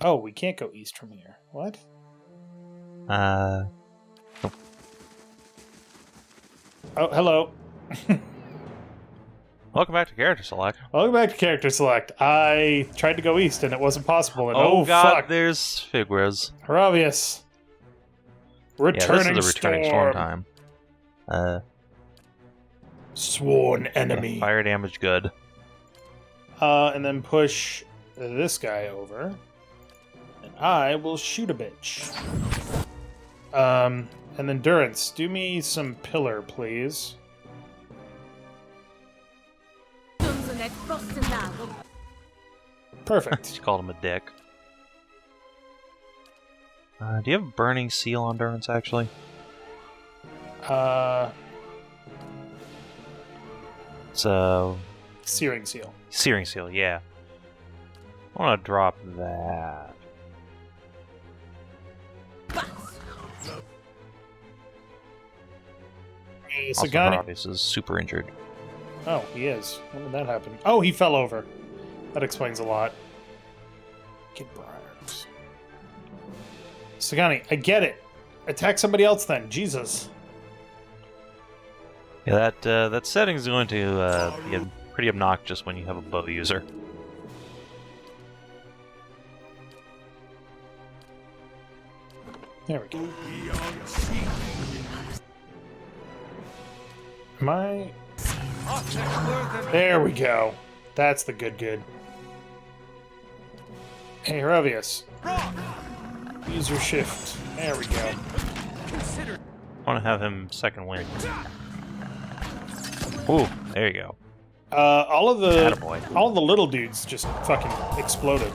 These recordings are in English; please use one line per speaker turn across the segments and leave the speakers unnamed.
Oh, we can't go east from here. What?
Nope.
Oh, hello.
Welcome back to Character Select.
Welcome back to Character Select. I tried to go east and it wasn't possible. And
Oh god,
fuck.
there's Figwiz.
Haravius. Returning,
this is a returning storm time.
Sworn enemy.
Fire damage good.
And then push this guy over. And I will shoot a bitch. And then Durance, do me some pillar, please. Perfect.
She called him a dick. Do you have Burning Seal on Durance, actually? It's
Searing Seal.
Searing Seal, yeah. I want to drop that. Also, Haravius is super injured.
Oh, he is. When did that happen? Oh, he fell over. That explains a lot. Get briars. Sagani, I get it. Attack somebody else then. Jesus.
Yeah, that setting is going to be pretty obnoxious when you have a bow user.
There we go. Am I... There we go. That's the good. Hey, Haravius. Use your shift. There we go.
I want to have him second win. Ooh, there you go.
All of the
Attaboy.
little dudes just fucking exploded.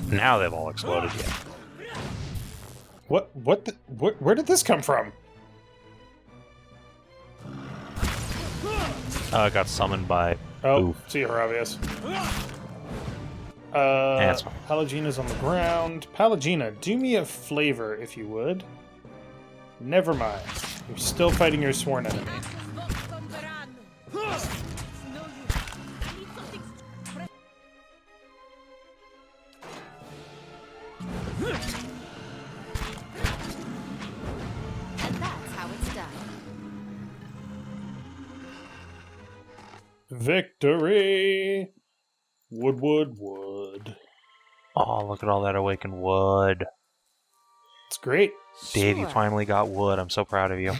Now they've all exploded, yeah.
Where did this come from?
I got summoned by...
Oh,
Oof.
see you, Haravius.
That's fine.
Palagina's on the ground. Palagina, do me a flavor, if you would. Never mind. You're still fighting your sworn enemy.
And that's how it's done.
Victory! Wood.
Oh, look at all that awakened wood.
It's great.
Dave, you
Sure.
finally got wood. I'm so proud of you.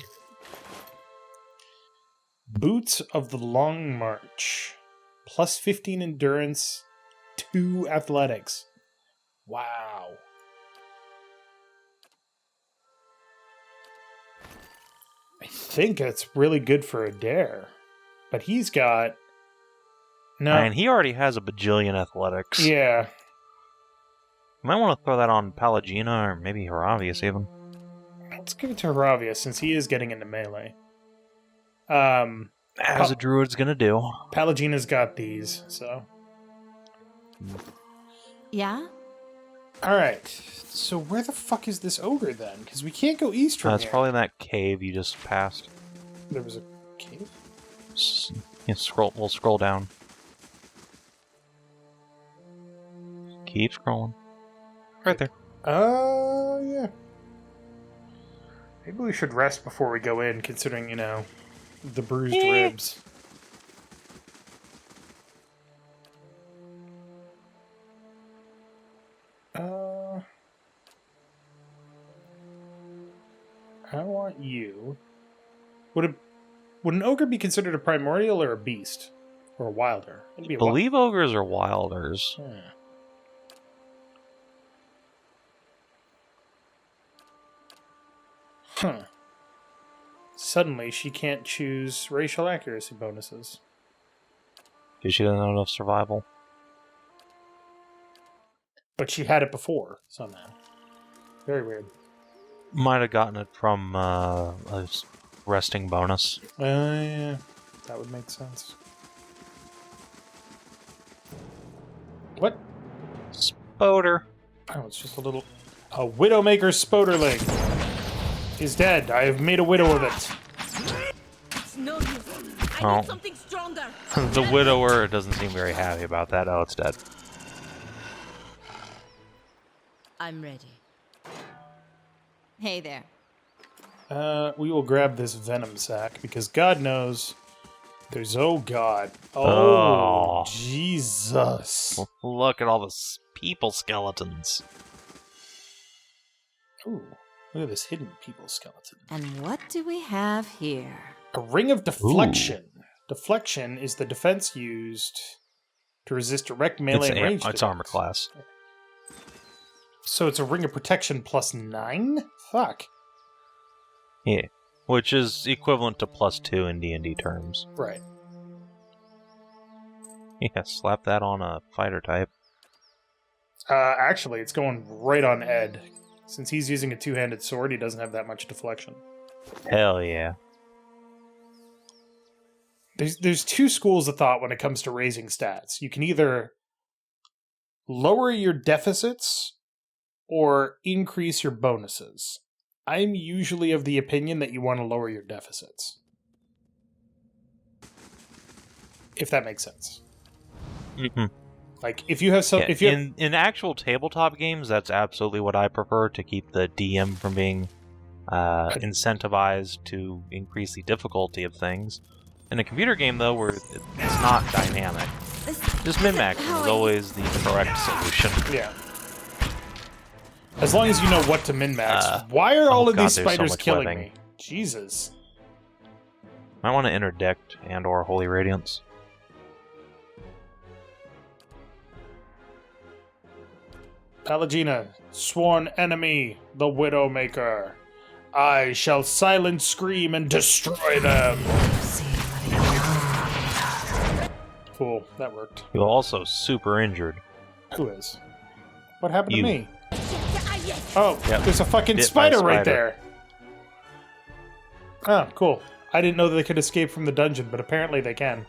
Boots of the Long March. Plus 15 endurance, 2 athletics. Wow. I think that's really good for Adair. But he's got... No.
And he already has a bajillion athletics.
Yeah.
You might want to throw that on Palagina or maybe Haravius even.
Let's give it to Haravius since he is getting into melee.
As a druid's gonna do.
Palagina's got these, so...
Yeah?
Alright, so where the fuck is this ogre then? Because we can't go east from
It's
here.
probably in that cave you just passed.
There was a cave?
Yeah, we'll scroll down. Keep scrolling. Right there.
Yeah. Maybe we should rest before we go in, considering, you know, the bruised ribs. I want you. Would an ogre be considered a primordial or a beast? Or a wilder? It'd be
I believe ogres are wilders.
Huh. Suddenly, she can't choose racial accuracy bonuses.
Because she doesn't have enough survival.
But she had it before, somehow. Very weird.
Might have gotten it from a resting bonus.
Yeah. That would make sense. What?
Spoder.
Oh, it's just a little... A Widowmaker Spoderling is dead. I have made a widow of it.
It's no use. I
Oh.
need something stronger.
The widower doesn't seem very happy about that. Oh, it's dead.
I'm ready. Hey there.
We will grab this venom sack because God knows there's oh god. Oh, Jesus.
Look at all the people skeletons.
Ooh, look at this hidden people skeleton.
And what do we have here?
A ring of deflection.
Ooh.
Deflection is the defense used to resist direct melee and ranged
It's armor
attacks.
class.
So it's a ring of protection plus 9? Fuck.
Yeah, which is equivalent to +2 in D&D terms.
Right.
Yeah, slap that on a fighter type.
Actually, it's going right on Ed. Since he's using a two-handed sword, he doesn't have that much deflection.
Hell yeah.
There's two schools of thought when it comes to raising stats. You can either lower your deficits or increase your bonuses. I'm usually of the opinion that you want to lower your deficits. If that makes sense.
Mm-hmm.
Like, if you have some...
Yeah,
if you
in actual tabletop games, that's absolutely what I prefer, to keep the DM from being incentivized to increase the difficulty of things. In a computer game, though, where it's not dynamic, just min-maxing is always the correct solution.
Yeah. As long as you know what to min-max. Why are all of these
there's so
spiders
much
killing
webbing.
me? Jesus.
I want to interdict and or Holy Radiance.
Palagina, sworn enemy, the Widowmaker. I shall silent scream and destroy them. Cool, that worked.
You're also super injured.
Who is? What happened
You.
to me? Oh,
Yep.
there's a fucking
Bit by a
spider right
spider.
there. Oh, cool. I didn't know that they could escape from the dungeon, but apparently they can.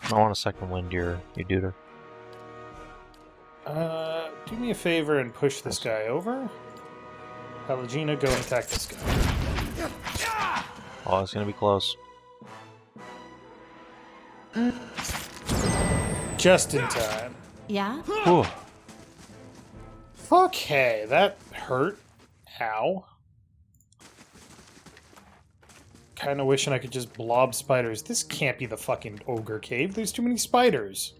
I want a second wind your duder.
Do me a favor and push this guy over. Palagina, go and attack this guy.
Oh, it's gonna be close.
Just in time.
Yeah?
Whew.
Fuck, hey, that hurt. Ow. Kinda wishing I could just blob spiders. This can't be the fucking ogre cave. There's too many spiders.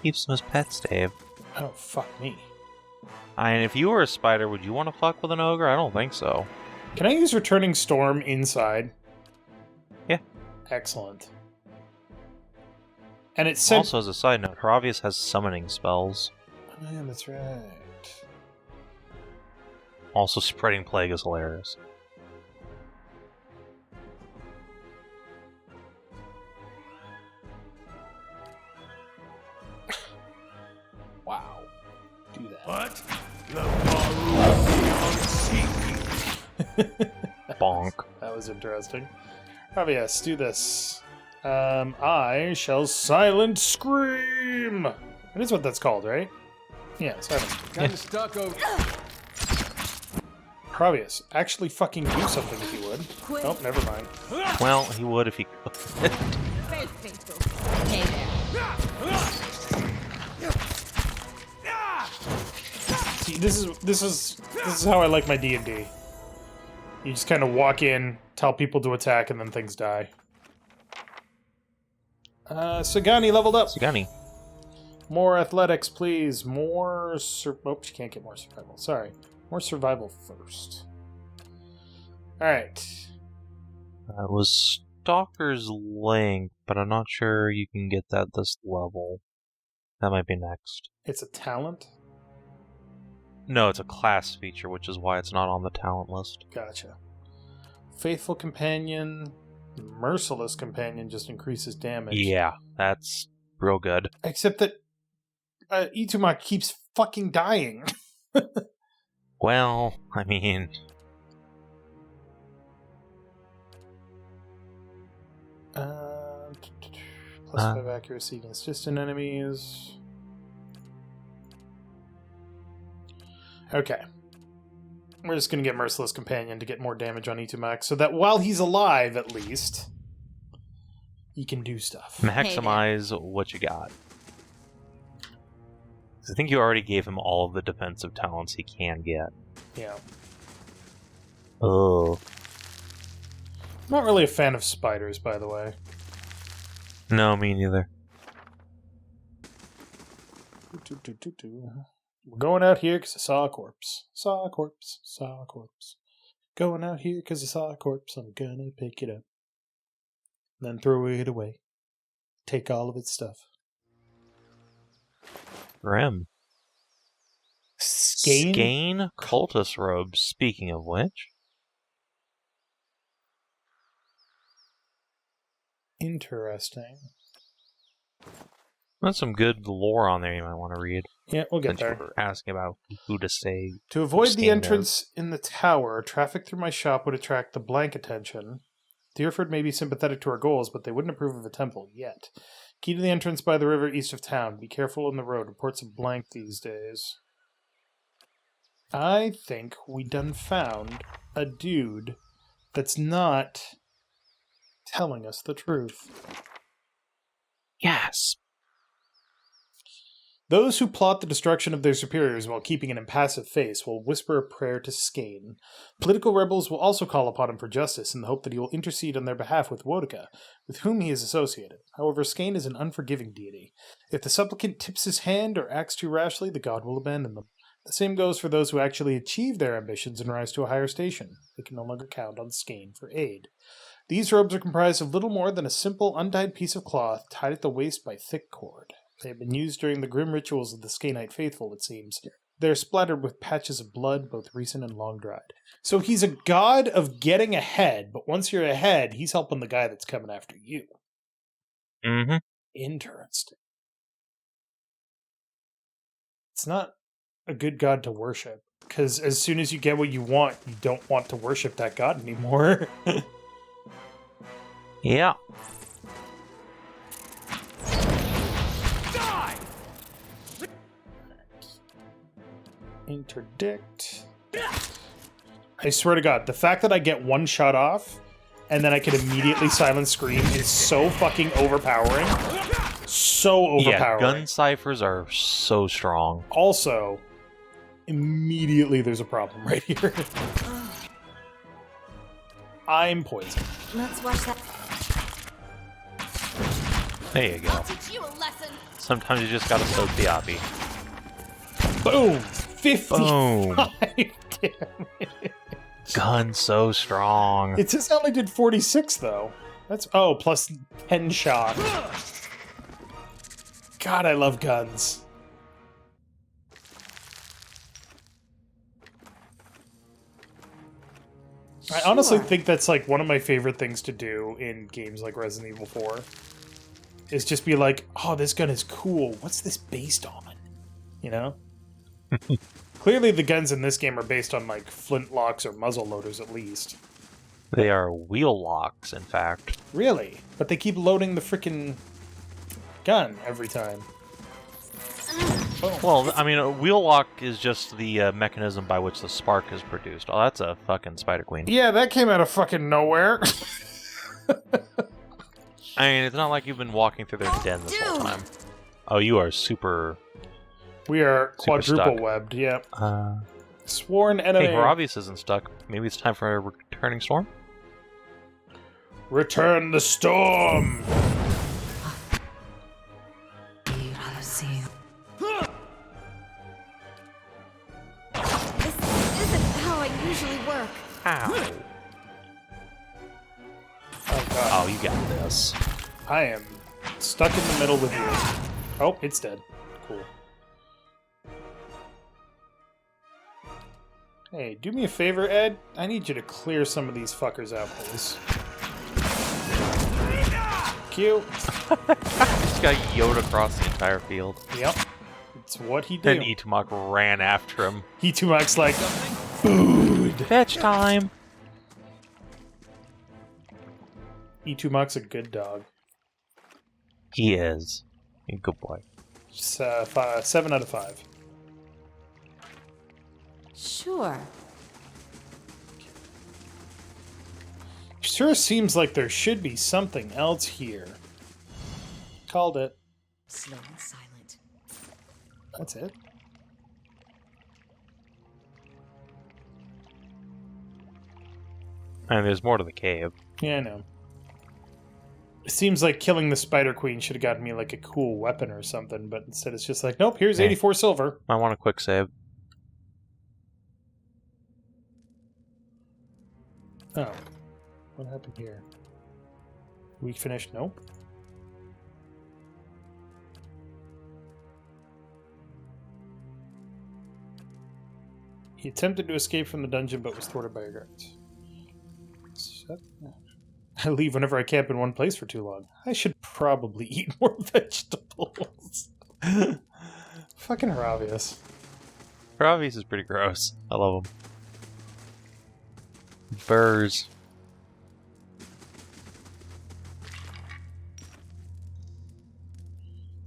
Keeps them as pets, Dave.
Oh, fuck me.
I mean, if you were a spider, would you want to fuck with an ogre? I don't think so.
Can I use Returning Storm inside?
Yeah.
Excellent. And it sent...
Also, as a side note, Haravius has summoning spells.
Oh, yeah, that's right.
Also, spreading plague is hilarious.
Wow. Do that.
What?
Bonk.
That was interesting. Oh, yes, do this. I shall silent scream. That is what that's called, right? Yeah, silent scream.
Kind of stuck over.
Provius, actually fucking do something if you would. Nope, never mind.
Well, he would if he could.
Very faithful. Hey there.
See, this is how I like my D&D. You just kind of walk in, tell people to attack, and then things die. Sagani leveled up.
Sagani.
More athletics, please. More oh, she can't get more survival. Sorry. More survival first. Alright.
It was Stalker's Link, but I'm not sure you can get that this level. That might be next.
It's a talent?
No, it's a class feature, which is why it's not on the talent list.
Gotcha. Faithful Companion. Merciless Companion just increases damage.
Yeah, that's real good.
Except that Ituma keeps fucking dying.
Well, I mean...
Plus 5 accuracy against distant enemies. Okay. We're just going to get Merciless Companion to get more damage on Itumak, so that while he's alive, at least, you can do stuff.
Maximize what you got. I think you already gave him all of the defensive talents he can get.
Yeah.
Oh.
I'm not really a fan of spiders, by the way.
No, me neither.
We're going out here because I saw a corpse. Saw a corpse. Saw a corpse. Going out here because I saw a corpse. I'm gonna pick it up. Then throw it away. Take all of its stuff.
Grim. Skane cultist robes, speaking of which.
Interesting.
There's some good lore on there you might want to read.
Yeah, we'll get
Since
there.
you were asking about who to say.
To avoid the
Skane
entrance in the tower, traffic through my shop would attract the blank attention. Deerford may be sympathetic to our goals, but they wouldn't approve of a temple yet. Key to the entrance by the river east of town. Be careful on the road. Reports of blank these days. I think we done found a dude that's not telling us the truth.
Yes.
Those who plot the destruction of their superiors while keeping an impassive face will whisper a prayer to Skane. Political rebels will also call upon him for justice in the hope that he will intercede on their behalf with Wodika, with whom he is associated. However, Skane is an unforgiving deity. If the supplicant tips his hand or acts too rashly, the god will abandon them. The same goes for those who actually achieve their ambitions and rise to a higher station. They can no longer count on Skane for aid. These robes are comprised of little more than a simple, undyed piece of cloth tied at the waist by thick cord. They have been used during the grim rituals of the Skaneite faithful, it seems. They are splattered with patches of blood, both recent and long-dried. So he's a god of getting ahead, but once you're ahead, he's helping the guy that's coming after you.
Mm-hmm.
Interesting. It's not a good god to worship, because as soon as you get what you want, you don't want to worship that god anymore.
Yeah.
Interdict. I swear to God, the fact that I get one shot off and then I can immediately silent scream is so fucking overpowering. So overpowering.
Yeah, gun ciphers are so strong.
Also, immediately there's a problem right here. I'm poisoned.
Let's watch that.
There you go.
I'll teach you a lesson.
Sometimes you just gotta soak the oppie.
Boom! 55
Boom.
damage.
Gun so strong.
It says I only did 46 though. That's plus 10 shot. God, I love guns. I honestly think that's like one of my favorite things to do in games like Resident Evil 4. Is just be like, oh, this gun is cool. What's this based on? You know? Clearly the guns in this game are based on like flintlocks or muzzle loaders at least.
They are wheel locks, in fact.
Really? But they keep loading the frickin' gun every time.
Well, I mean, a wheel lock is just the mechanism by which the spark is produced. Oh, that's a fucking Spider Queen.
Yeah, that came out of fucking nowhere.
I mean, it's not like you've been walking through their den this whole time. Oh, you are super...
We are quadruple
stuck.
webbed, yep. Sworn enemy.
Hey, Horavius isn't stuck. Maybe it's time for a returning storm?
Return the storm!
This isn't how I usually work.
Ow.
Oh, God.
Oh, you got this.
I am stuck in the middle with you. Oh, it's dead. Cool. Hey, do me a favor, Ed. I need you to clear some of these fuckers out, please. Cute.
Just got Yoda across the entire field.
Yep. It's what he
Then
did.
Itumok ran after him.
Itumok's like, food!
Fetch time!
Itumok's a good dog.
He is. A good boy.
It's, 7 out of 5.
Sure.
Sure seems like there should be something else here. Called it.
Slow and silent.
That's it.
And there's more to the cave.
Yeah, I know. It seems like killing the Spider Queen should have gotten me like a cool weapon or something, but instead it's just like, nope, here's 84 silver.
I want a quick save.
Oh. What happened here? We finished? Nope. He attempted to escape from the dungeon but was thwarted by your guards. I leave whenever I camp in one place for too long. I should probably eat more vegetables. Fucking Haravius.
Haravius is pretty gross. I love him. Burrs.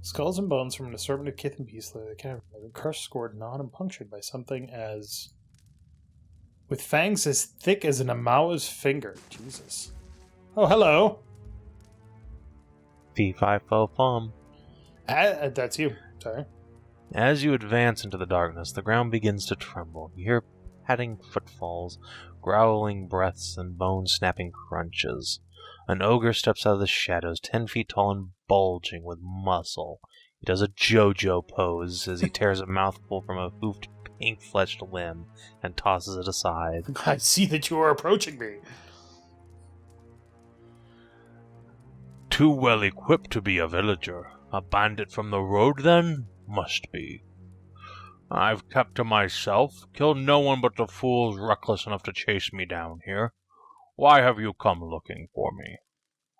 Skulls and bones from an assortment of kith and beasts lay the cavern. The crushed, scored, gnawed, and punctured by something as... with fangs as thick as an Amawa's finger. Jesus. Oh, hello.
Fee-fi-fo-fum.
That's you. Sorry.
As you advance into the darkness, the ground begins to tremble. You hear padding footfalls, growling breaths, and bone-snapping crunches. An ogre steps out of the shadows, 10 feet tall and bulging with muscle. He does a JoJo pose as he tears a mouthful from a hoofed, pink-fleshed limb and tosses it aside.
I see that you are approaching me.
Too well equipped to be a villager. A bandit from the road, then? Must be. I've kept to myself, killed no one but the fools reckless enough to chase me down here. Why have you come looking for me?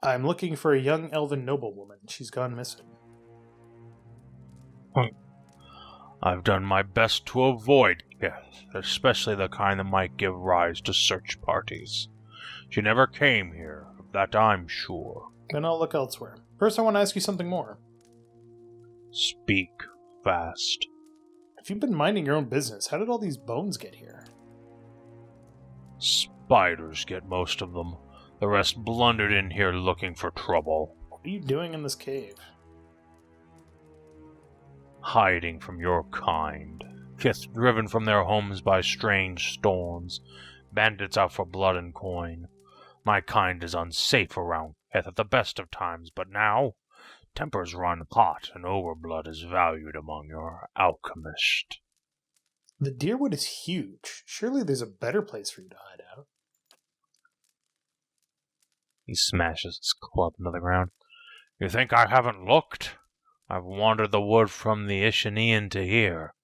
I'm looking for a young elven noblewoman. She's gone missing.
I've done my best to avoid death, especially the kind that might give rise to search parties. She never came here, of that I'm sure.
Then I'll look elsewhere. First, I want to ask you something more.
Speak fast.
If you've been minding your own business, how did all these bones get here?
Spiders get most of them. The rest blundered in here looking for trouble.
What are you doing in this cave?
Hiding from your kind. Kith driven from their homes by strange storms. Bandits out for blood and coin. My kind is unsafe around Kith at the best of times, but now tempers run hot and overblood is valued among your alchemists.
The Deerwood is huge. Surely there's a better place for you to hide out.
He smashes his club into the ground. You think I haven't looked? I've wandered the wood from the Ishanian to here.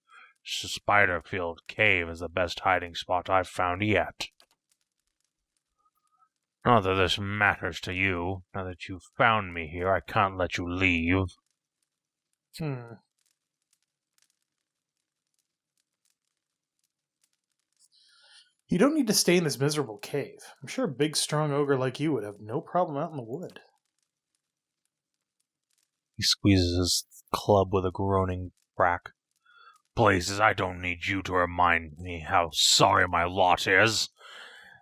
Spiderfield Cave is the best hiding spot I've found yet. Not that this matters to you. Now that you've found me here, I can't let you leave.
You don't need to stay in this miserable cave. I'm sure a big, strong ogre like you would have no problem out in the wood.
He squeezes his club with a groaning crack. Blazes, I don't need you to remind me how sorry my lot is.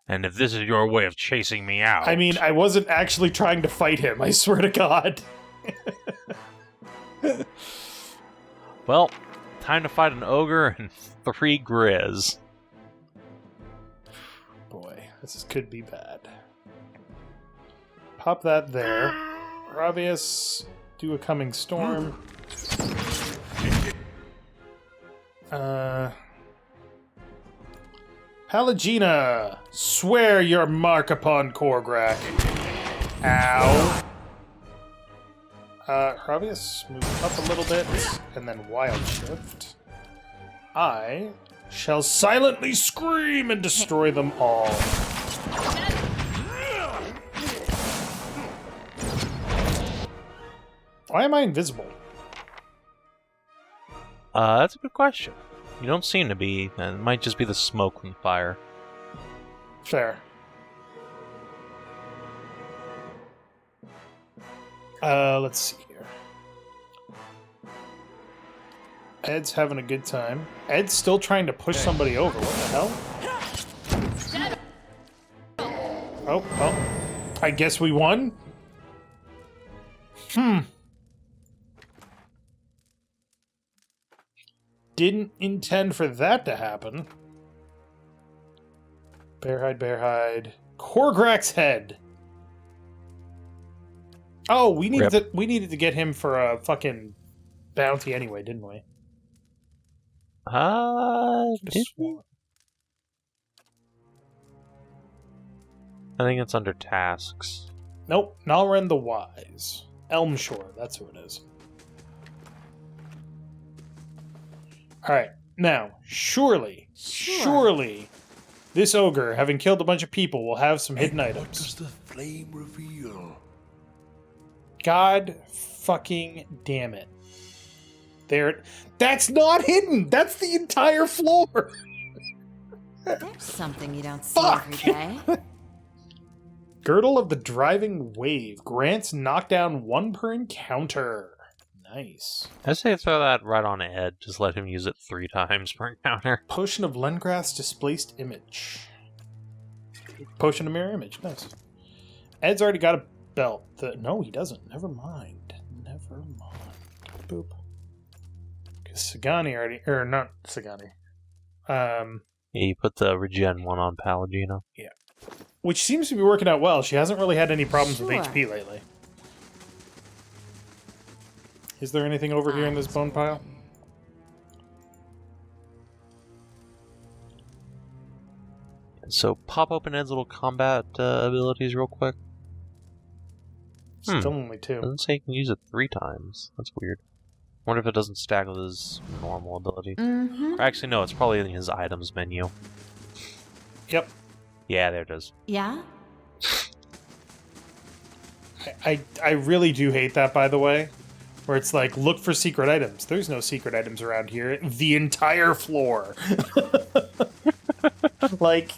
And if this is your way of chasing me out...
I mean, I wasn't actually trying to fight him, I swear to God.
Well, time to fight an ogre and 3 grizz.
Boy, this could be bad. Pop that there. Ravius, do a coming storm. Palagina, swear your mark upon Korgrak. Ow. Ravius, move up a little bit, and then Wild Shift. I shall silently scream and destroy them all. Why am I invisible?
That's a good question. You don't seem to be. It might just be the smoke from the fire.
Fair. Let's see here. Ed's having a good time. Ed's still trying to push somebody over. What the hell? Oh, well. I guess we won? didn't intend for that to happen. Bear hide. Korgrak's head. Oh, we needed to get him for a fucking bounty anyway, didn't we?
Did we? I think it's under tasks.
Nope, Nalren the Wise. Elmshore, that's who it is. Alright, now, surely, this ogre, having killed a bunch of people, will have some hidden items.
What does the flame reveal?
God fucking damn it. That's not hidden! That's the entire floor!
There's something you don't see
Fuck!
every day.
Girdle of the Driving Wave. Grants knockdown 1 per encounter. Nice.
I say throw that right on Ed. Just let him use it 3 times per encounter.
Potion of Lengrath's Displaced Image. Potion of Mirror Image. Nice. Ed's already got a belt. No, he doesn't. Never mind. Boop. Because Sagani already... Or, not Sagani.
Yeah, you put the regen one on Pallegina.
Yeah. Which seems to be working out well. She hasn't really had any problems with HP lately. Is there anything over here in this bone pile?
So pop open Ed's little combat abilities real quick.
Still only 2.
Doesn't say you can use it 3 times. That's weird. Wonder if it doesn't stack with his normal ability. Or actually, no, it's probably in his items menu.
Yep.
Yeah, there it is.
Yeah?
I really do hate that, by the way. Where it's like, look for secret items. There's no secret items around here. The entire floor. Like,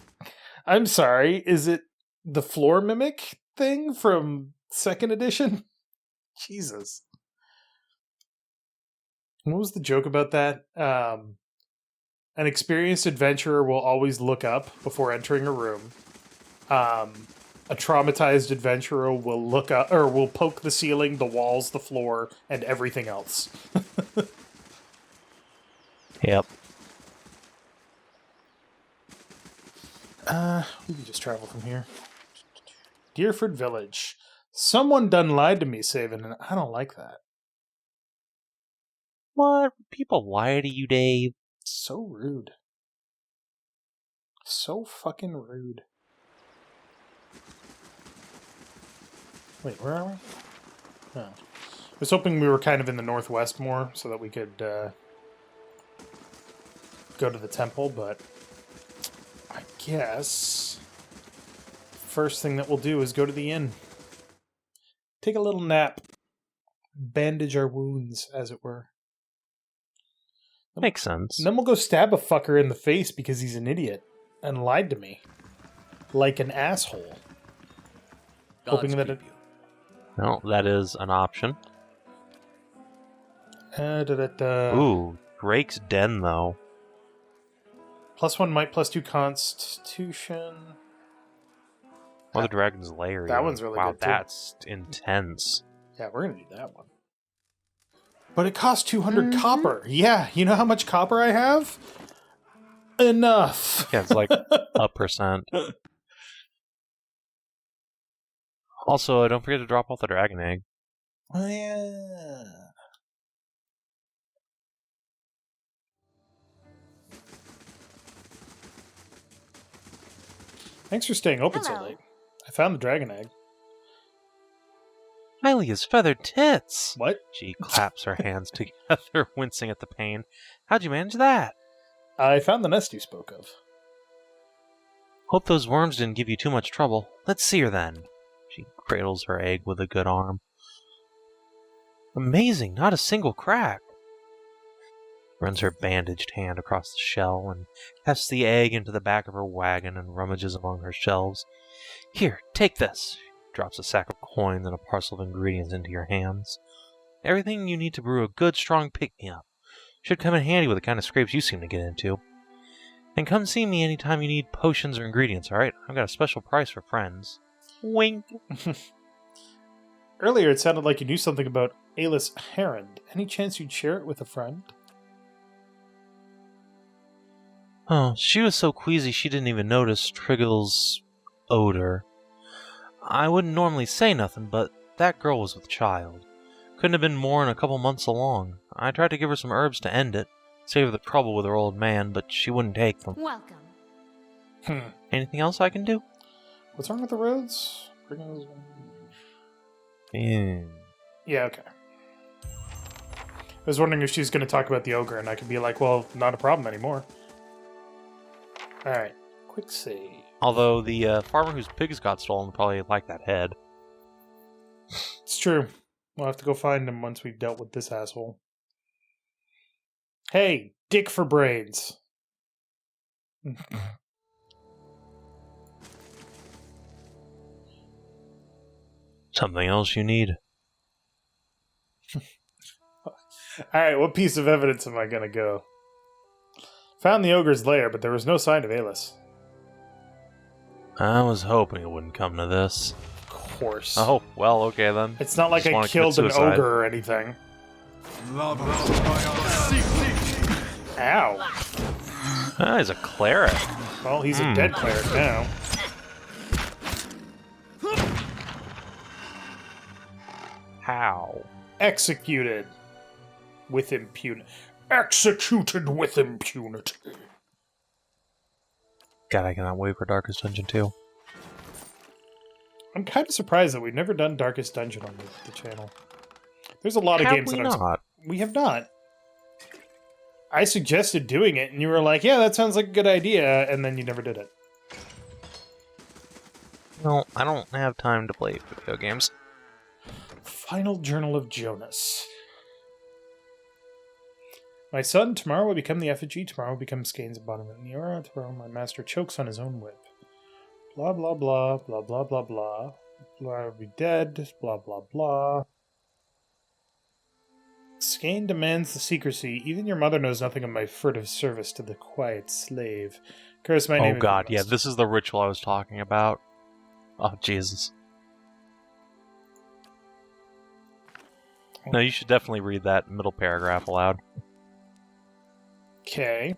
I'm sorry, is it the floor mimic thing from 2nd edition? Jesus. What was the joke about that? An experienced adventurer will always look up before entering a room. A traumatized adventurer will look up, or will poke the ceiling, the walls, the floor, and everything else.
Yep.
We can just travel from here. Deerford Village. Someone done lied to me, Savin, and I don't like that.
What? People lie to you, Dave?
So rude. So fucking rude. Wait, where are we? Oh. I was hoping we were kind of in the northwest more so that we could go to the temple, but I guess first thing that we'll do is go to the inn. Take a little nap. Bandage our wounds, as it were.
Makes sense.
And then we'll go stab a fucker in the face because he's an idiot and lied to me. Like an asshole. Hoping that it...
Well, that is an option.
Ooh.
Ooh, Drake's Den, though.
+1 might, +2 constitution.
Or the Dragon's Lair.
That one's really good, too.
Wow, that's intense.
Yeah, we're going to do that one. But it costs 200 copper. Yeah, you know how much copper I have? Enough.
Yeah, it's like 1%. Also, don't forget to drop off the dragon egg.
Oh, yeah. Thanks for staying open so late. I found the dragon egg.
Hylia's feathered tits!
What?
She claps her hands together, wincing at the pain. How'd you manage that?
I found the nest you spoke of.
Hope those worms didn't give you too much trouble. Let's see her then. She cradles her egg with a good arm. Amazing, not a single crack. Runs her bandaged hand across the shell and hefts the egg into the back of her wagon and rummages among her shelves. Here, take this. Drops a sack of coins and a parcel of ingredients into your hands. Everything you need to brew a good, strong pick-me-up. Should come in handy with the kind of scrapes you seem to get into. And come see me anytime you need potions or ingredients, alright? I've got a special price for friends. Wink.
Earlier it sounded like you knew something about Alis Herond. Any chance you'd share it with a friend?
Oh, she was so queasy she didn't even notice Triggle's odor. I wouldn't normally say nothing, but that girl was with child. Couldn't have been more than a couple months along. I tried to give her some herbs to end it, save her the trouble with her old man, but she wouldn't take them.
Welcome.
Anything else I can do?
What's wrong with the roads? Yeah, okay. I was wondering if she's going to talk about the ogre, and I could be like, well, not a problem anymore. Alright, quick save.
Although the farmer whose pigs got stolen would probably like that head.
It's true. We'll have to go find him once we've dealt with this asshole. Hey, dick for brains.
Something else you need?
Alright, what piece of evidence am I gonna go? Found the ogre's lair, but there was no sign of Alis.
I was hoping it wouldn't come to this.
Of course.
Oh, well, okay then.
It's not like
Just
I
wanna
killed an
commit suicide.
ogre or anything. Ow.
Ah, he's a cleric.
Well, he's a dead cleric now.
How?
Executed with impunity. Executed with impunity.
God, I cannot wait for Darkest Dungeon 2.
I'm kind of surprised that we've never done Darkest Dungeon on the channel. There's a lot of
Have
games
we
that
not?
we have not. I suggested doing it, and you were like, yeah, that sounds like a good idea, and then you never did it.
No, I don't have time to play video games.
Final Journal of Jonas. My son, tomorrow will become the effigy, tomorrow will become Skane's embodiment. Tomorrow, my master chokes on his own whip. Blah, blah, blah, blah, blah, blah, blah. I will be dead, blah, blah, blah. Skane demands the secrecy. Even your mother knows nothing of my furtive service to the quiet slave. Curse my name.
Oh god, yeah, this is the ritual I was talking about. Oh, Jesus. No, you should definitely read that middle paragraph aloud.
Okay.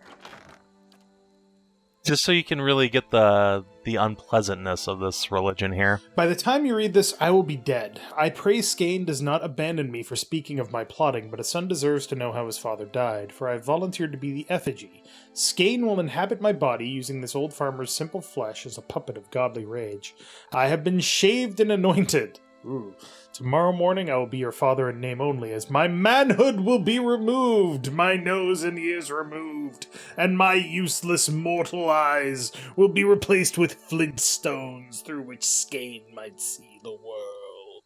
Just so you can really get the unpleasantness of this religion here.
By the time you read this, I will be dead. I pray Skane does not abandon me for speaking of my plotting, but a son deserves to know how his father died, for I have volunteered to be the effigy. Skane will inhabit my body, using this old farmer's simple flesh as a puppet of godly rage. I have been shaved and anointed. Ooh. Tomorrow morning I will be your father in name only, as my manhood will be removed, my nose and ears removed, and my useless mortal eyes will be replaced with flint stones through which Skane might see the world.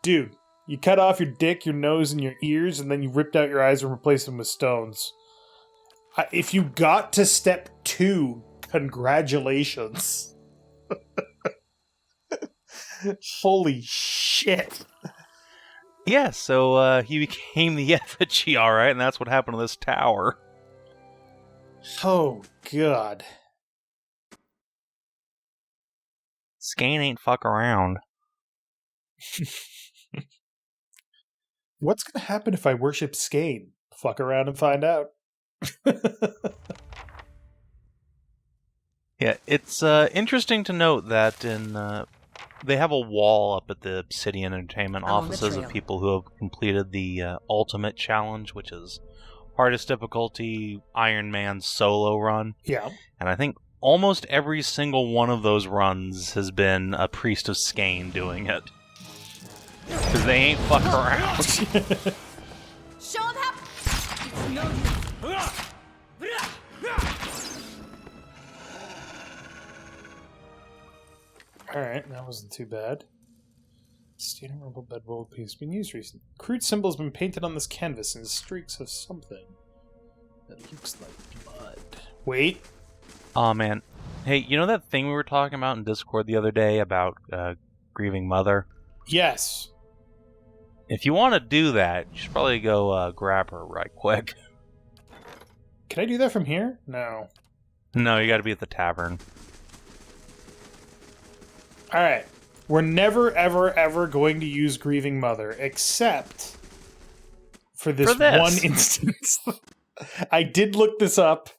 Dude, you cut off your dick, your nose, and your ears, and then you ripped out your eyes and replaced them with stones. If you got to step 2, congratulations. Holy shit.
Yeah, so he became the effigy, alright, and that's what happened to this tower.
Oh, God.
Skane ain't fuck around.
What's gonna happen if I worship Skane? Fuck around and find out.
Yeah, it's interesting to note that in they have a wall up at the Obsidian Entertainment offices of people who have completed the Ultimate Challenge, which is hardest difficulty Iron Man solo run.
Yeah.
And I think almost every single one of those runs has been a priest of Skane doing it. Because they ain't fuck around.
Show him how.
Alright, that wasn't too bad. Stone rubble bed world piece been used recently. Crude symbols been painted on this canvas in streaks of something that looks like blood. Wait.
Oh man. Hey, you know that thing we were talking about in Discord the other day about grieving mother?
Yes.
If you want to do that, you should probably go grab her right quick.
Can I do that from here? No.
No, you gotta be at the tavern.
Alright. We're never, ever, ever going to use Grieving Mother, except for this one instance. I did look this up.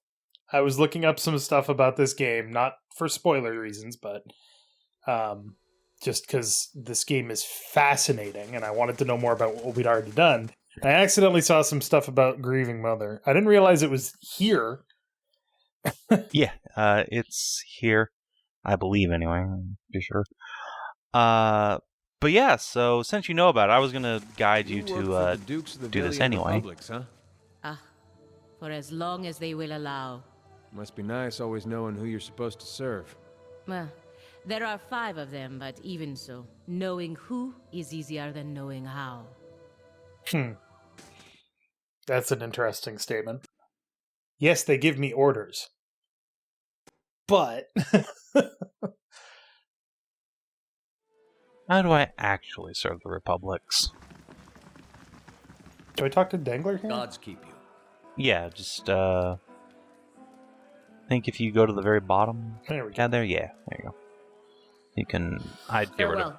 I was looking up some stuff about this game, not for spoiler reasons, but just because this game is fascinating and I wanted to know more about what we'd already done. I accidentally saw some stuff about Grieving Mother. I didn't realize it was here.
Yeah, it's here, I believe, anyway. I'm pretty sure. But yeah, so since you know about it, I was going to guide you to do this anyway.
Ah, for as long as they will allow.
Must be nice always knowing who you're supposed to serve.
Well, there are 5 of them, but even so, knowing who is easier than knowing how.
That's an interesting statement. Yes, they give me orders. But...
How do I actually serve the Republics?
Do I talk to Dangler here?
Gods keep you.
Yeah, just, I think if you go to the very bottom...
There we go.
Yeah, there you go. You can... I'd get rid of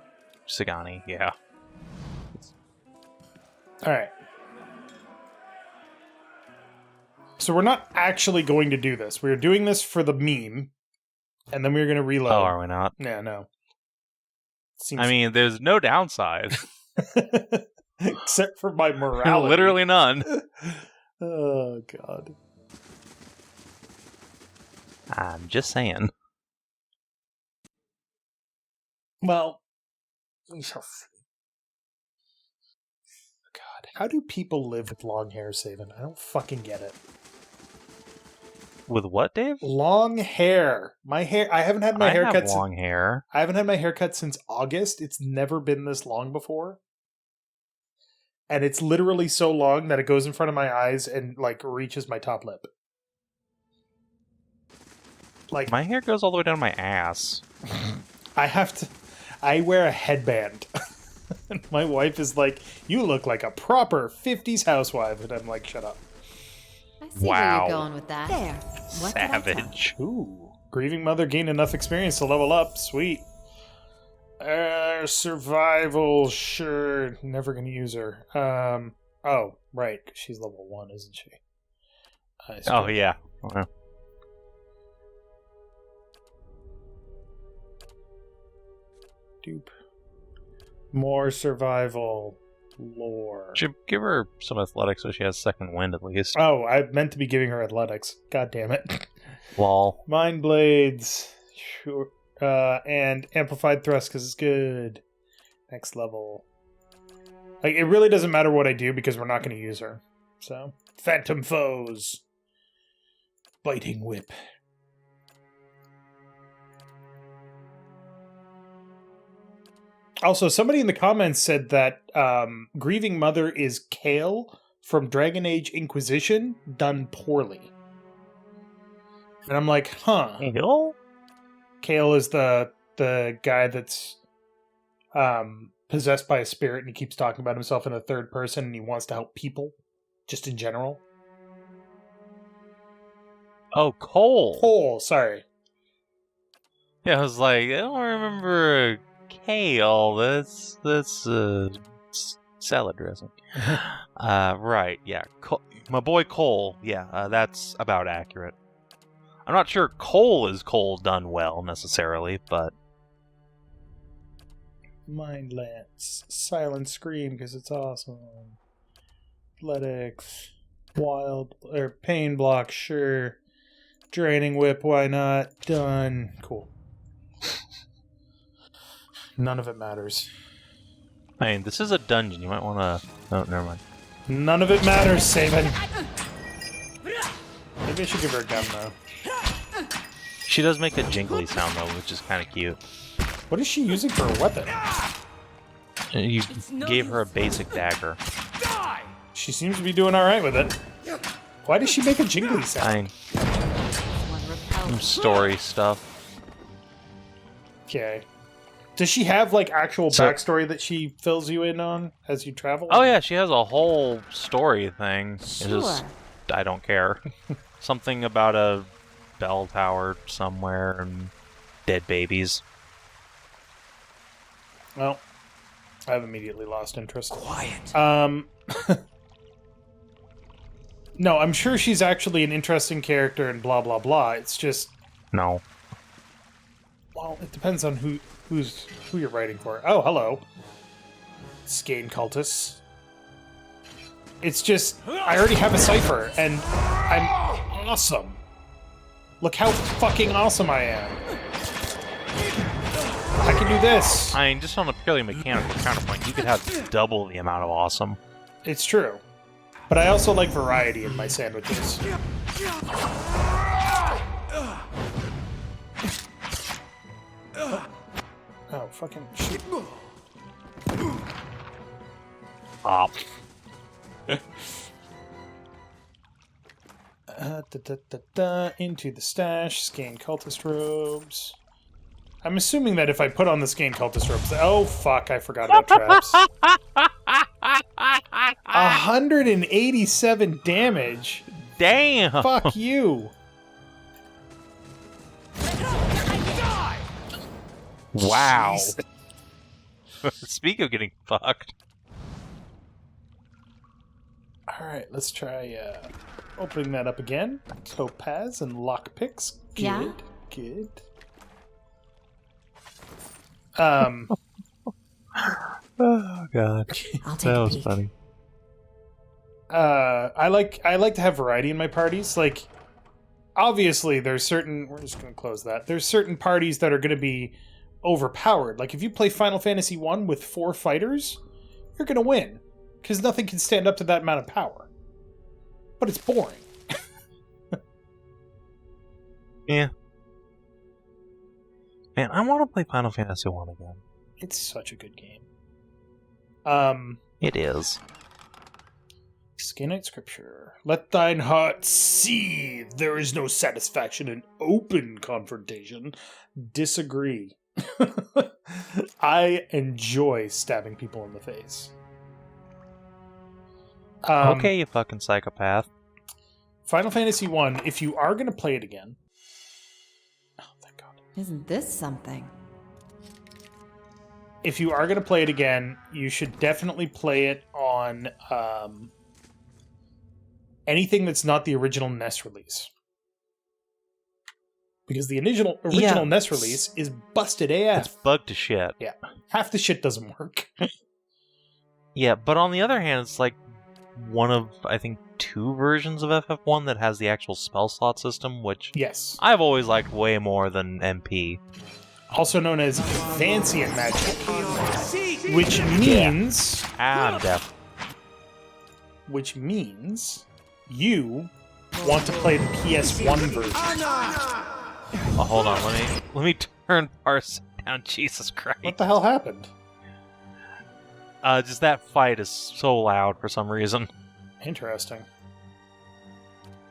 Sagani, yeah.
Alright. So we're not actually going to do this. We're doing this for the meme, and then we're going to reload.
Oh, are we not?
Yeah, no.
I mean, there's no downside.
Except for my morality.
Literally none.
Oh, God.
I'm just saying.
Well, we shall see. God, how do people live with long hair, Savin? I don't fucking get it.
With what, Dave?
Long hair. My hair. I haven't had my
I
haircut.
have long hair.
I haven't had my haircut since August. It's never been this long before, and it's literally so long that it goes in front of my eyes and like reaches my top lip. Like
My hair goes all the way down my ass.
I have to. I wear a headband. And my wife is like, "You look like a proper 50s housewife," and I'm like, "Shut up."
I see where
Wow.
you're going with that. There. What did I tell you?
Savage.
Ooh. Grieving Mother gained enough experience to level up. Sweet. Survival. Sure. Never gonna use her. Oh, right. She's level 1, isn't she?
Oh, yeah. Well,
Dupe. More survival. Lore.
should give her some athletics so she has second wind at least.
Oh, I meant to be giving her athletics. God damn it.
Lol.
Mind Blades. Sure. And Amplified Thrust because it's good. Next level. Like, it really doesn't matter what I do because we're not going to use her. So, Phantom Foes. Biting Whip. Also, somebody in the comments said that Grieving Mother is Kale from Dragon Age Inquisition done poorly. And I'm like, huh.
Hell?
Kale is the guy that's possessed by a spirit and he keeps talking about himself in the third person and he wants to help people, just in general.
Oh, Cole.
Cole, sorry.
Yeah, I was like, I don't remember kale. That's salad dressing. Right, yeah. My boy Cole, yeah, that's about accurate. I'm not sure Cole is Cole done well, necessarily, but...
Mind Lance. Silent Scream, because it's awesome. Athletics. Wild... or Pain Block, sure. Draining Whip, why not? Done. Cool. None of it matters.
I mean, this is a dungeon. You might want to... Oh, never mind.
None of it matters, Savin. Maybe I should give her a gun, though.
She does make a jingly sound, though, which is kind of cute.
What is she using for a weapon?
You gave her a basic dagger.
She seems to be doing alright with it. Why does she make a jingly sound?
Some story stuff.
Okay. Does she have, like, actual backstory that she fills you in on as you travel?
Oh, yeah, she has a whole story thing.
Sure.
It's just, I don't care. Something about a bell tower somewhere and dead babies.
Well, I've immediately lost interest.
Quiet.
No, I'm sure she's actually an interesting character and blah blah blah. It's just,
No.
well, it depends on who you're writing for. Oh, hello, Skane cultists. It's just, I already have a Cypher, and I'm awesome. Look how fucking awesome I am. I can do this.
I mean, just on a purely mechanical counterpoint, you could have double the amount of awesome.
It's true. But I also like variety in my sandwiches. Oh, fucking shit.
Pop.
Into the stash, Skane cultist robes. I'm assuming that if I put on the Skane cultist robes... Oh, fuck, I forgot about traps. 187 damage?
Damn!
Fuck you!
Wow.
Jesus.
Speak of getting fucked.
Alright, let's try opening that up again. Topaz and lockpicks. Good,
Yeah?
good.
Oh god.
I'll take
That
a
was
peek.
funny.
I like to have variety in my parties. Like, obviously, there's certain... We're just going to close that. There's certain parties that are going to be overpowered. Like, if you play Final Fantasy 1 with 4 fighters, you're going to win. Because nothing can stand up to that amount of power. But it's boring.
Yeah. Man, I want to play Final Fantasy 1 again.
It's such a good game.
It is.
Scanite Scripture. Let thine heart seethe. There is no satisfaction in open confrontation. Disagree. I enjoy stabbing people in the face.
Okay, you fucking psychopath.
Final Fantasy 1, if you are going to play it again... Oh, thank God.
Isn't this something?
If you are going to play it again, you should definitely play it on anything that's not the original NES release. Because the original NES release is busted AF.
It's bugged to shit.
Yeah. Half the shit doesn't work.
Yeah, but on the other hand, it's like one of, I think, 2 versions of FF1 that has the actual spell slot system, which
Yes.
I've always liked way more than MP.
Also known as Vancient Magic. Which means...
I'm deaf.
Which means you want to play the PS1 version.
Oh, hold on, let me turn Parse down. Jesus Christ.
What the hell happened?
Just that fight is so loud for some reason.
Interesting.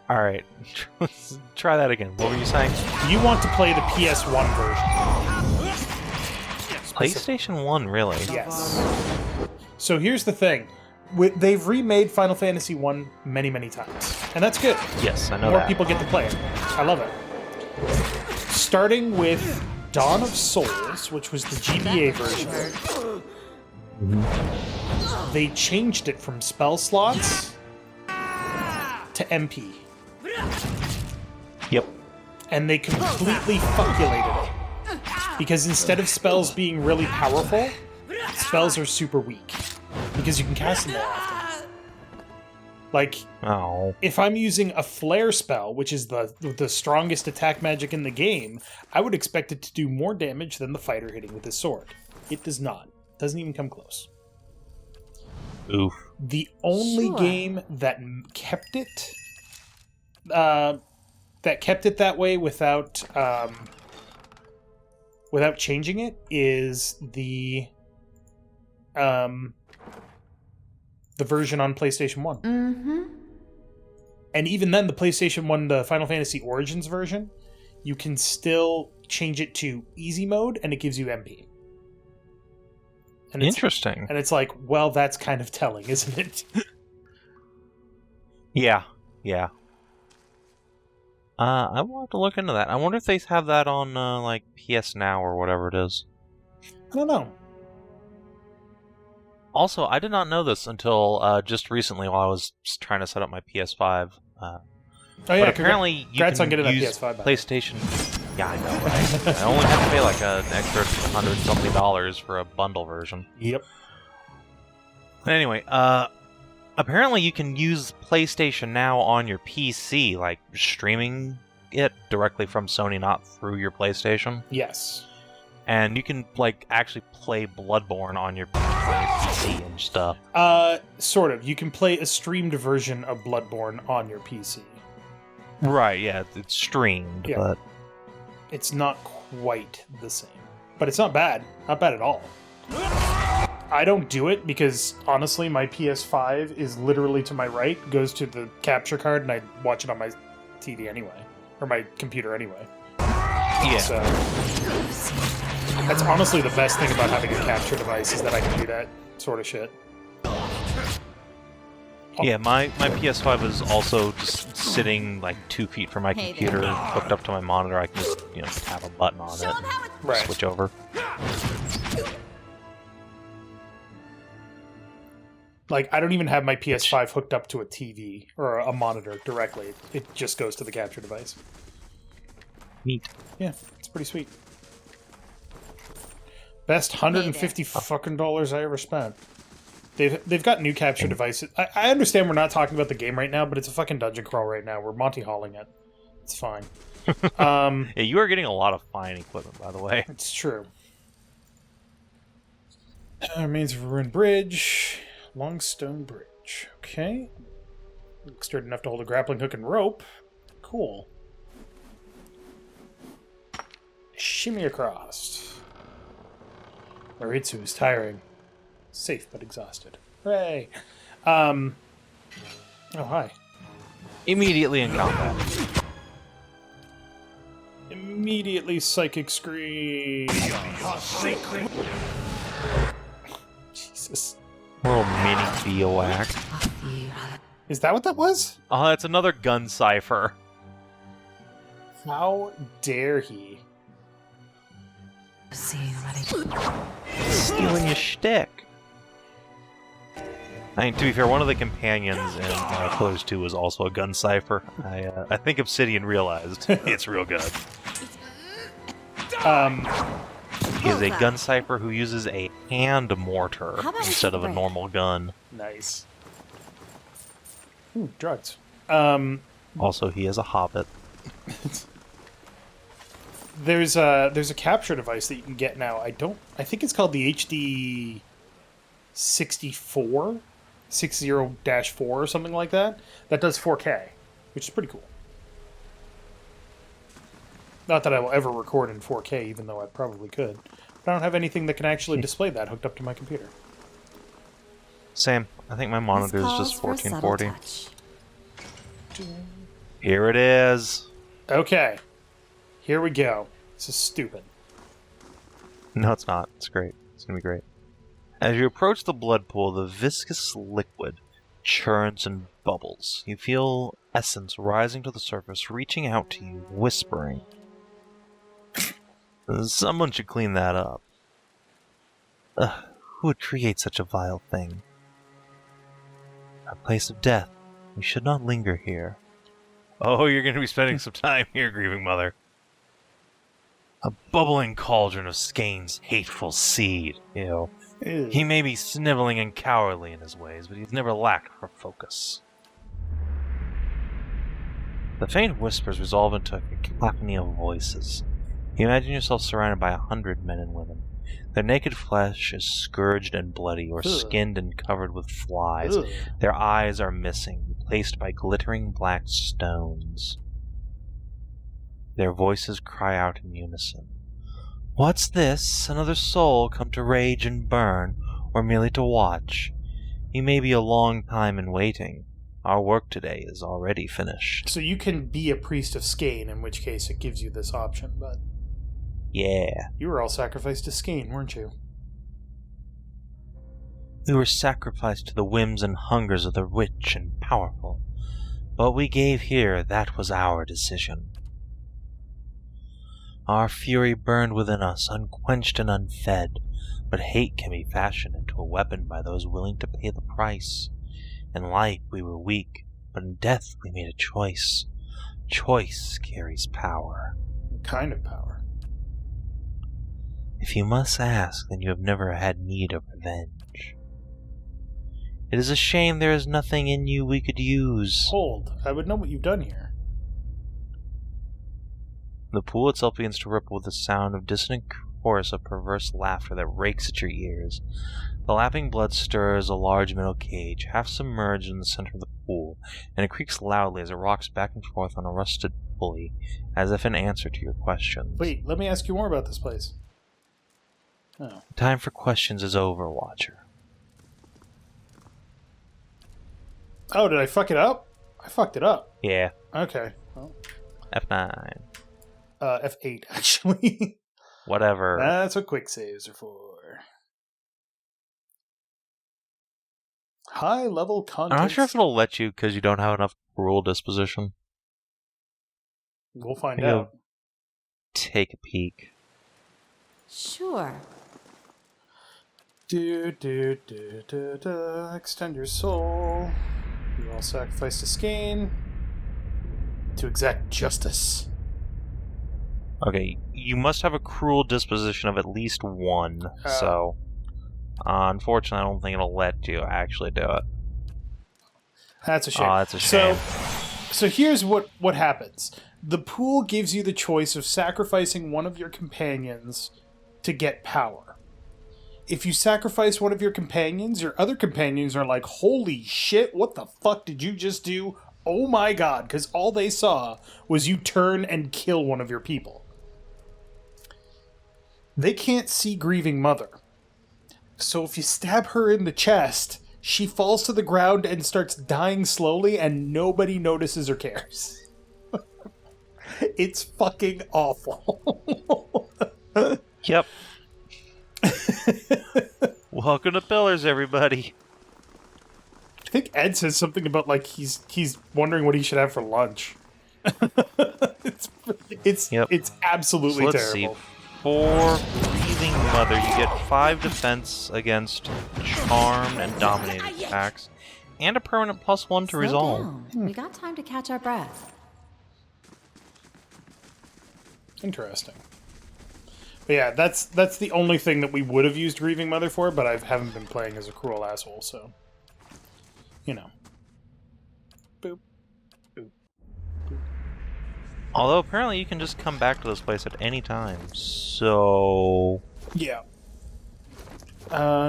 Alright, let's try that again. What were you saying?
You want to play the PS1 version.
PlayStation 1, really?
Yes. So here's the thing. They've remade Final Fantasy 1 many, many times. And that's good.
Yes, I know
More
that.
people get to play it. I love it. Starting with Dawn of Souls, which was the GBA version. They changed it from spell slots to MP.
Yep.
And they completely fuckulated it. Because instead of spells being really powerful, spells are super weak. Because you can cast them more often. Like,
Oh.
if I'm using a flare spell, which is the strongest attack magic in the game, I would expect it to do more damage than the fighter hitting with his sword. It does not. Doesn't even come close.
Oof.
The only
Sure.
game that kept it that way without changing it is the version on PlayStation 1.
Mm-hmm.
And even then, the PlayStation 1, the Final Fantasy Origins version, you can still change it to easy mode, and it gives you MP. And
Interesting.
And it's like, well, that's kind of telling, isn't it?
Yeah. I will have to look into that. I wonder if they have that on, like, PS Now or whatever it is.
I don't know.
Also, I did not know this until just recently while I was trying to set up my PS5.
Oh yeah,
but apparently you
congrats
can
on getting that
use
PS5 back.
PlayStation. Yeah, I know, right? I only have to pay like an extra $100-something for a bundle version.
Yep.
Anyway, apparently you can use PlayStation Now on your PC, like streaming it directly from Sony, not through your PlayStation.
Yes.
And you can like actually play Bloodborne on your PC and stuff.
Sort of. You can play a streamed version of Bloodborne on your PC.
Right, yeah, it's streamed,
Yeah.
but
It's not quite the same. But it's not bad. Not bad at all. I don't do it because, honestly, my PS5 is literally to my right, goes to the capture card, and I watch it on my TV anyway. Or my computer anyway.
yeah.
So, that's honestly the best thing about having a capture device, is that I can do that sort of shit.
Yeah, my PS5 is also just sitting like 2 feet from my computer, hooked up to my monitor. I can just, tap a button on it and
Right.
switch over.
Like, I don't even have my PS5 hooked up to a TV or a monitor directly. It just goes to the capture device.
Neat.
Yeah, it's pretty sweet. Best $150 fucking dollars I ever spent. They've got new capture devices. I understand we're not talking about the game right now, but it's a fucking dungeon crawl right now. We're Monty Halling it. It's fine.
Yeah, you are getting a lot of fine equipment, by the way.
It's true. Remains of a ruined bridge. Long stone bridge. Okay. Looks sturdy enough to hold a grappling hook and rope. Cool. Shimmy across. Maritsu is tiring. Safe but exhausted. Hooray! Oh, hi.
Immediately in combat.
Immediately psychic scream. Jesus.
Little mini Bioac.
Is that what that was?
Oh, that's another gun Cypher.
How dare he?
Stealing your shtick. I mean, to be fair, one of the companions in Pillars 2 was also a gun Cypher. I think Obsidian realized it's real good. He is a gun Cypher who uses a hand mortar instead of a normal gun.
Nice. Ooh, drugs.
Also, he is a hobbit.
There's a capture device that you can get now. I think it's called the HD 64, 60-4 or something like that. That does 4K, which is pretty cool. Not that I will ever record in 4K, even though I probably could. But I don't have anything that can actually display that hooked up to my computer.
Same. I think my monitor is just 1440. Here it is.
Okay. Here we go. This is stupid.
No, it's not. It's great. It's going to be great. As you approach the blood pool, the viscous liquid churns and bubbles. You feel essence rising to the surface, reaching out to you, whispering. Someone should clean that up. Who would create such a vile thing? A place of death. We should not linger here. Oh, you're going to be spending some time here, grieving mother. A bubbling cauldron of Skane's hateful seed. Ew.
Ew.
He may be sniveling and cowardly in his ways, but he's never lacked for focus. The faint whispers resolve into a cacophony of voices. You imagine yourself surrounded by 100 men and women. Their naked flesh is scourged and bloody, or skinned and covered with flies.
Ugh.
Their eyes are missing, replaced by glittering black stones. Their voices cry out in unison. What's this? Another soul come to rage and burn, or merely to watch? You may be a long time in waiting. Our work today is already finished.
So you can be a priest of Skane, in which case it gives you this option, but...
Yeah.
You were all sacrificed to Skane, weren't you?
We were sacrificed to the whims and hungers of the rich and powerful. But we gave here, that was our decision. Our fury burned within us, unquenched and unfed, But hate can be fashioned into a weapon by those willing to pay the price. In life we were weak, but in death we made a choice. Choice carries power.
What kind of power?
If you must ask, then you have never had need of revenge. It is a shame there is nothing in you we could use.
Hold, I would know what you've done here.
The pool itself begins to ripple with the sound of dissonant chorus of perverse laughter that rakes at your ears. The lapping blood stirs a large metal cage, half submerged in the center of the pool, and it creaks loudly as it rocks back and forth on a rusted pulley, as if in answer to your questions.
Wait, let me ask you more about this place. Oh.
Time for questions is over, Watcher.
Oh, did I fuck it up? I fucked it up.
Yeah.
Okay. Well,
F9.
F8, actually.
Whatever.
That's what quick saves are for. High level content.
I'm not sure if it'll let you because you don't have enough cruel disposition.
We'll find
Maybe
out.
Take a peek.
Sure.
Extend your soul. You all sacrifice to Skane to exact justice.
Okay, you must have a cruel disposition of at least one, so unfortunately I don't think it'll let you actually do it.
That's a shame.
Oh, that's a shame.
So here's what happens. The pool gives you the choice of sacrificing one of your companions to get power. If you sacrifice one of your companions, your other companions are like, holy shit, what the fuck did you just do? Oh my god, because all they saw was you turn and kill one of your people. They can't see Grieving Mother. So if you stab her in the chest, she falls to the ground and starts dying slowly and nobody notices or cares. It's fucking awful.
Yep. Welcome to Pillars, everybody.
I think Ed says something about like he's wondering what he should have for lunch. It's absolutely
So let's
terrible.
see. For Grieving Mother, you get 5 defense against charmed and dominated attacks, and a permanent +1 to
Slow
resolve.
down. We got time to catch our breath.
Interesting. But yeah, that's the only thing that we would have used Grieving Mother for, but I haven't been playing as a cruel asshole, so you know. Boop. Boop. Boop.
Although apparently you can just come back to this place at any time, so...
Yeah.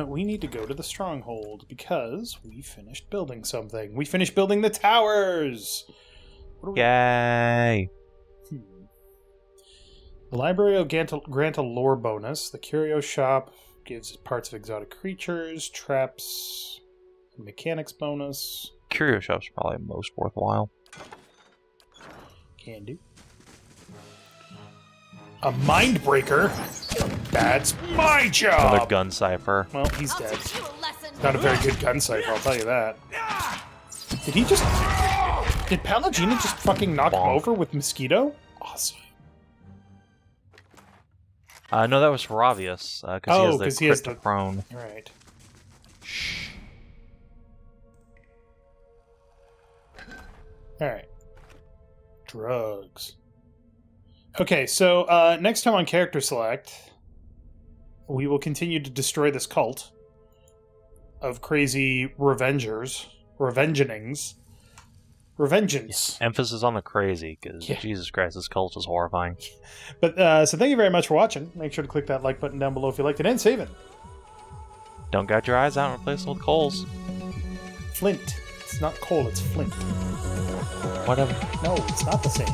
We need to go to the stronghold because we finished building something. We finished building the towers!
Yay!
The library will grant a lore bonus. The curio shop gives parts of exotic creatures, traps, and mechanics bonus.
Curio shop's probably most worthwhile.
Can do. A mind breaker? That's my job!
Another gun Cypher.
Well, he's dead. Not a very good gun Cypher, I'll tell you that. Did he just... Did Pallegina just fucking knock him over with Mosquito? Awesome.
No, that was Ravius, because he has the prone.
Right. Alright. Drugs. Okay, so next time on Character Select, we will continue to destroy this cult of crazy revengenings. Revengeance.
Emphasis on the crazy, because Jesus Christ, this cult is horrifying.
But so thank you very much for watching. Make sure to click that like button down below if you liked it, and save it.
Don't gouge your eyes out and replace them with coals.
Flint. It's not coal, it's flint.
Whatever.
No, it's not the same.